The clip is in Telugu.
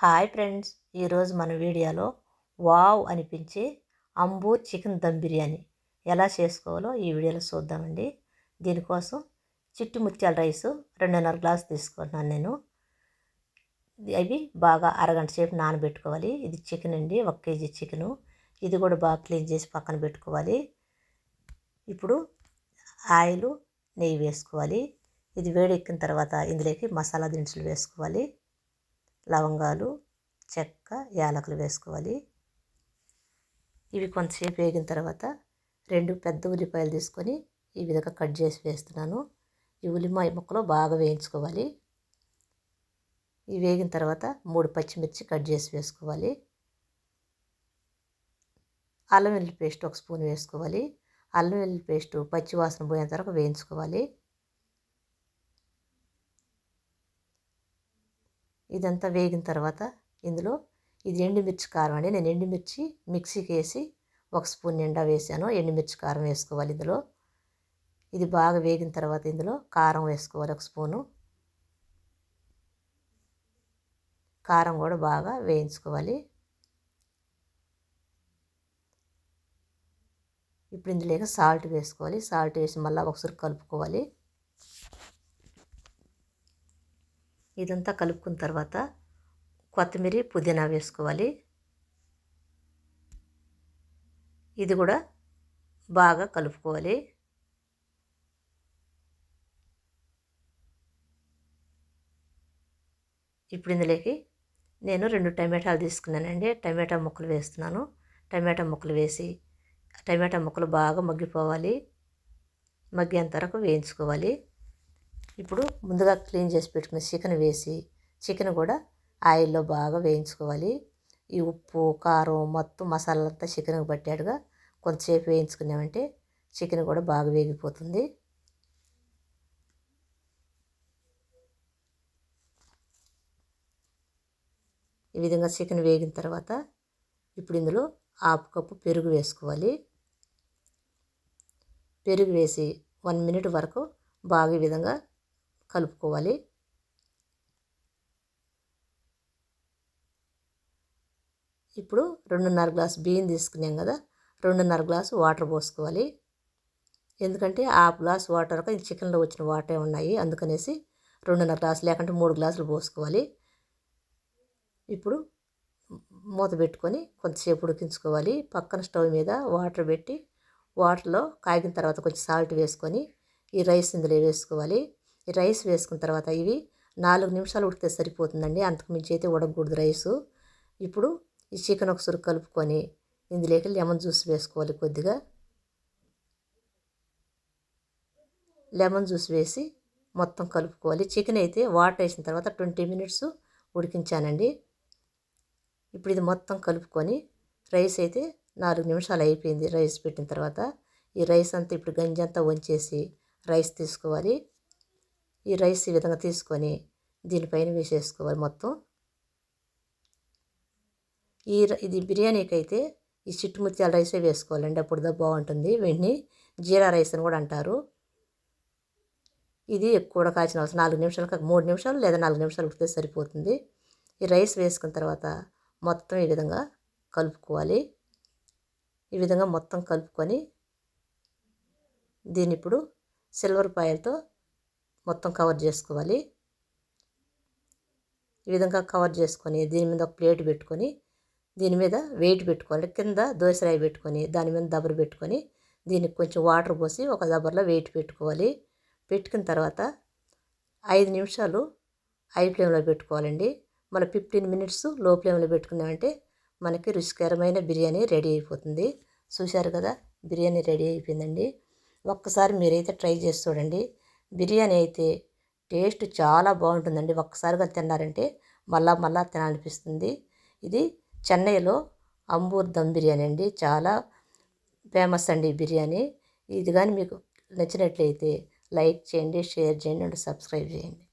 హాయ్ ఫ్రెండ్స్, ఈరోజు మన వీడియోలో వావ్ అనిపించే అంబూర్ చికెన్ దమ్ బిర్యానీ ఎలా చేసుకోవాలో ఈ వీడియోలో చూద్దామండి. దీనికోసం చిట్టి ముత్యాల రైసు 2.5 గ్లాసు తీసుకుంటున్నాను నేను. అవి బాగా అరగంట సేపు నానబెట్టుకోవాలి. ఇది చికెన్ అండి, 1 కేజీ చికెను. ఇది కూడా బాగా క్లీన్ చేసి పక్కన పెట్టుకోవాలి. ఇప్పుడు ఆయిల్, నెయ్యి వేసుకోవాలి. ఇది వేడెక్కిన తర్వాత ఇందులోకి మసాలా దినుసులు వేసుకోవాలి. లవంగాలు, చెక్క, యాలకులు వేసుకోవాలి. ఇవి కొంతసేపు వేగిన తర్వాత 2 పెద్ద ఉల్లిపాయలు తీసుకొని ఈ విధంగా కట్ చేసి వేస్తున్నాను. ఈ ఉల్లిపాయ ముక్కలు బాగా వేయించుకోవాలి. ఇవి వేగిన తర్వాత 3 పచ్చిమిర్చి కట్ చేసి వేసుకోవాలి. అల్లం వెల్లుల్లి పేస్ట్ 1 స్పూన్ వేసుకోవాలి. అల్లం వెల్లుల్లి పేస్ట్ పచ్చి వాసన పోయేంత వరకు వేయించుకోవాలి. ఇదంతా వేగిన తర్వాత ఇందులో ఇది ఎండుమిర్చి కారం అండి. నేను ఎండుమిర్చి మిక్సీకి వేసి 1 స్పూన్ నిండా వేసాను. ఎండుమిర్చి కారం వేసుకోవాలి ఇందులో. ఇది బాగా వేగిన తర్వాత ఇందులో కారం వేసుకోవాలి 1 స్పూను. కారం కూడా బాగా వేయించుకోవాలి. ఇప్పుడు ఇందులో సాల్ట్ వేసుకోవాలి. సాల్ట్ వేసి మళ్ళీ ఒకసారి కలుపుకోవాలి. ఇదంతా కలుపుకున్న తర్వాత కొత్తిమీర, పుదీనా వేసుకోవాలి. ఇది కూడా బాగా కలుపుకోవాలి. ఇప్పుడు ఇందులోకి నేను 2 టమాటాలు తీసుకున్నానండి. టమాటా ముక్కలు వేస్తున్నాను. టమాటా ముక్కలు వేసి టమాటా ముక్కలు బాగా మగ్గిపోవాలి. మగ్గేంత వరకు వేయించుకోవాలి. ఇప్పుడు ముందుగా క్లీన్ చేసి పెట్టుకున్న చికెన్ వేసి చికెన్ కూడా ఆయిల్లో బాగా వేయించుకోవాలి. ఈ ఉప్పు, కారం మొత్తం మసాలాలంతా చికెన్కి పట్టేట్టుగా కొంతసేపు వేయించుకున్నామంటే చికెన్ కూడా బాగా వేగిపోతుంది. ఈ విధంగా చికెన్ వేగిన తర్వాత ఇప్పుడు ఇందులో 1/2 కప్పు పెరుగు వేసుకోవాలి. పెరుగు వేసి 1 మినిట్ వరకు బాగా ఈ విధంగా కలుపుకోవాలి. ఇప్పుడు 2.5 గ్లాసు బియ్యం తీసుకున్నాం కదా, 2.5 గ్లాసు వాటర్ పోసుకోవాలి. ఎందుకంటే 1/2 గ్లాసు వాటర్ ఈ చికెన్లో వచ్చిన వాటర్ ఉన్నాయి, అందుకనేసి 2.5 గ్లాసు లేకుంటే 3 గ్లాసులు పోసుకోవాలి. ఇప్పుడు మూత పెట్టుకొని కొంతసేపు ఉడికించుకోవాలి. పక్కన స్టవ్ మీద వాటర్ పెట్టి వాటర్లో కాగిన తర్వాత కొంచెం సాల్ట్ వేసుకొని ఈ రైస్ ఇందులో వేసుకోవాలి. ఈ రైస్ వేసుకున్న తర్వాత ఇవి 4 నిమిషాలు ఉడికితే సరిపోతుందండి, అంతకు మించి అయితే ఉడకకూడదు రైసు. ఇప్పుడు ఈ చికెన్ ఒకసారి కలుపుకొని ఇందులోకి లెమన్ జ్యూస్ వేసుకోవాలి. కొద్దిగా లెమన్ జ్యూస్ వేసి మొత్తం కలుపుకోవాలి. చికెన్ అయితే వాటర్ వేసిన తర్వాత 20 మినిట్స్ ఉడికించానండి. ఇప్పుడు ఇది మొత్తం కలుపుకొని రైస్ అయితే 4 నిమిషాలు అయిపోయింది. రైస్ పెట్టిన తర్వాత ఈ రైస్ అంతా ఇప్పుడు గంజి అంతా వంచేసి రైస్ తీసుకోవాలి. ఈ రైస్ ఈ విధంగా తీసుకొని దీనిపైన వేసేసుకోవాలి మొత్తం. ఇది బిర్యానీకి అయితే ఈ చిట్టి ముత్యాల రైసే వేసుకోవాలండి, అప్పుడు బాగుంటుంది. వెంటనే జీరా రైస్ అని కూడా అంటారు. ఇది ఎక్కువ ఉడకాల్సిన అవసరం 4 నిమిషాలు 3 నిమిషాలు లేదా 4 నిమిషాలు ఉడికితే సరిపోతుంది. ఈ రైస్ వేసుకున్న తర్వాత మొత్తం ఈ విధంగా కలుపుకోవాలి. ఈ విధంగా మొత్తం కలుపుకొని దీన్ని ఇప్పుడు సిల్వర్ ఫాయిల్తో మొత్తం కవర్ చేసుకోవాలి. ఈ విధంగా కవర్ చేసుకొని దీని మీద ఒక ప్లేట్ పెట్టుకొని దీని మీద వెయిట్ పెట్టుకోవాలి. కింద దోసరాయి పెట్టుకొని దాని మీద దబర పెట్టుకొని దీనికి కొంచెం వాటర్ పోసి ఒక దబరలో వెయిట్ పెట్టుకోవాలి. పెట్టుకున్న తర్వాత 5 నిమిషాలు హై ఫ్లేమ్లో పెట్టుకోవాలండి. మళ్ళీ 15 మినిట్స్ లో ఫ్లేమ్లో పెట్టుకున్నామంటే మనకి రుచికరమైన బిర్యానీ రెడీ అయిపోతుంది. చూశారు కదా, బిర్యానీ రెడీ అయిపోయిందండి. ఒక్కసారి మీరైతే ట్రై చేసి చూడండి. బిర్యానీ అయితే టేస్ట్ చాలా బాగుంటుందండి. ఒక్కసారిగా తిన్నారంటే మళ్ళా తినాలనిపిస్తుంది. ఇది చెన్నైలో అంబూర్ దమ్ బిర్యానీ అండి, చాలా ఫేమస్ అండి ఈ బిర్యానీ. ఇది కానీ మీకు నచ్చినట్లయితే లైక్ చేయండి, షేర్ చేయండి అండ్ సబ్స్క్రైబ్ చేయండి.